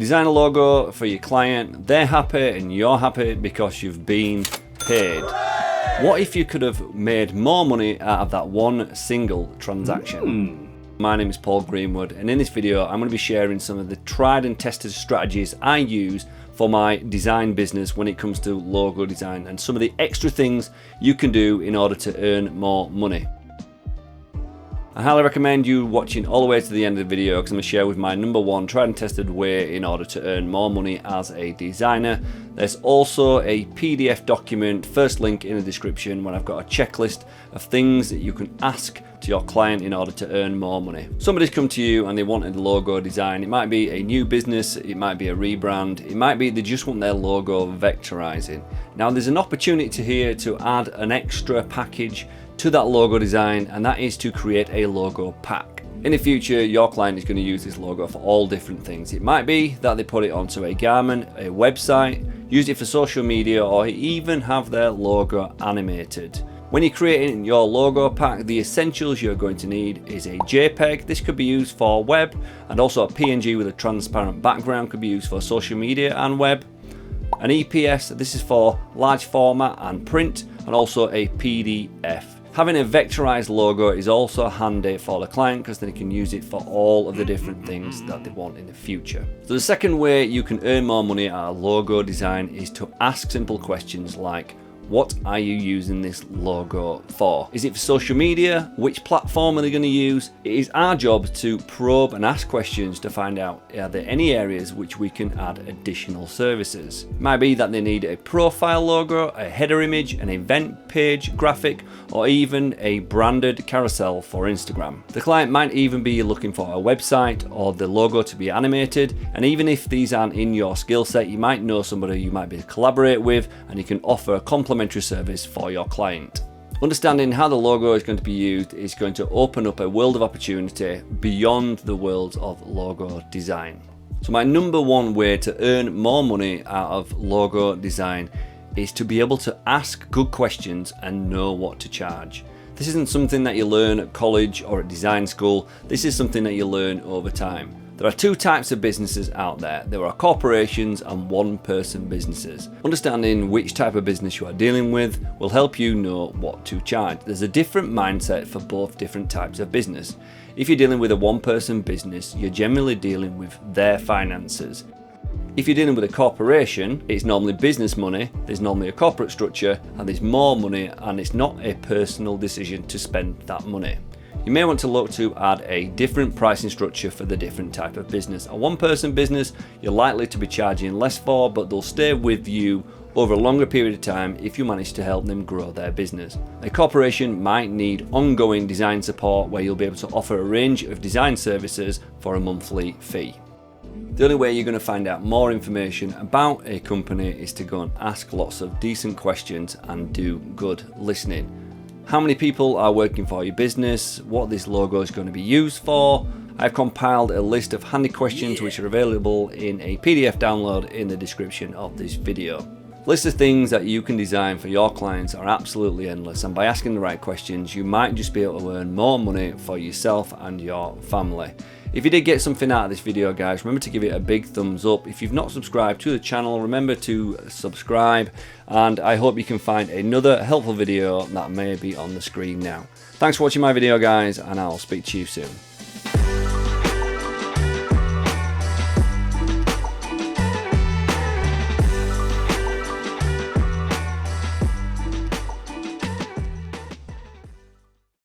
Design a logo for your client, they're happy and you're happy because you've been paid. What if you could have made more money out of that one single transaction? My name is Paul Greenwood, and in this video I'm going to be sharing some of the tried and tested strategies I use for my design business when it comes to logo design, and some of the extra things you can do in order to earn more money. I highly recommend you watching all the way to the end of the video, because I'm going to share with my number one tried and tested way in order to earn more money as a designer. There's also a PDF document, first link in the description, where I've got a checklist of things that you can ask to your client in order to earn more money. Somebody's come to you and they wanted a logo design. It might be a new business, it might be a rebrand, it might be they just want their logo vectorizing. Now there's an opportunity here to add an extra package to that logo design, and that is to create a logo pack. In the future, your client is going to use this logo for all different things. It might be that they put it onto a garment, a website, use it for social media, or even have their logo animated. When you're creating your logo pack, the essentials you're going to need is a JPEG. This could be used for web, and also a PNG with a transparent background could be used for social media and web. An EPS, this is for large format and print, and also a PDF. Having a vectorized logo is also handy for the client, because then they can use it for all of the different things that they want in the future. So the second way you can earn more money out of logo design is to ask simple questions like, what are you using this logo for? Is it for social media? Which platform are they going to use? It is our job to probe and ask questions to find out, are there any areas which we can add additional services? It might be that they need a profile logo, a header image, an event page graphic, or even a branded carousel for Instagram. The client might even be looking for a website or the logo to be animated, and even if these aren't in your skill set, you might know somebody you might be able to collaborate with, and you can offer a complimentary service for your client. Understanding how the logo is going to be used is going to open up a world of opportunity beyond the world of logo design. So my number one way to earn more money out of logo design is to be able to ask good questions and know what to charge. This isn't something that you learn at college or at design school. This is something that you learn over time. There are two types of businesses out there. There are corporations and one-person businesses. Understanding which type of business you are dealing with will help you know what to charge. There's a different mindset for both different types of business. If you're dealing with a one-person business, you're generally dealing with their finances. If you're dealing with a corporation, it's normally business money, there's normally a corporate structure, and there's more money, and it's not a personal decision to spend that money. You may want to look to add a different pricing structure for the different type of business. A one-person business, you're likely to be charging less for, but they'll stay with you over a longer period of time if you manage to help them grow their business. A corporation might need ongoing design support, where you'll be able to offer a range of design services for a monthly fee. The only way you're going to find out more information about a company is to go and ask lots of decent questions and do good listening. How many people are working for your business? What this logo is going to be used for? I've compiled a list of handy questions which are available in a PDF download in the description of this video. List of things that you can design for your clients are absolutely endless, and by asking the right questions, you might just be able to earn more money for yourself and your family. If you did get something out of this video, guys, remember to give it a big thumbs up. If you've not subscribed to the channel, remember to subscribe, and I hope you can find another helpful video that may be on the screen now. Thanks for watching my video, guys, and I'll speak to you soon.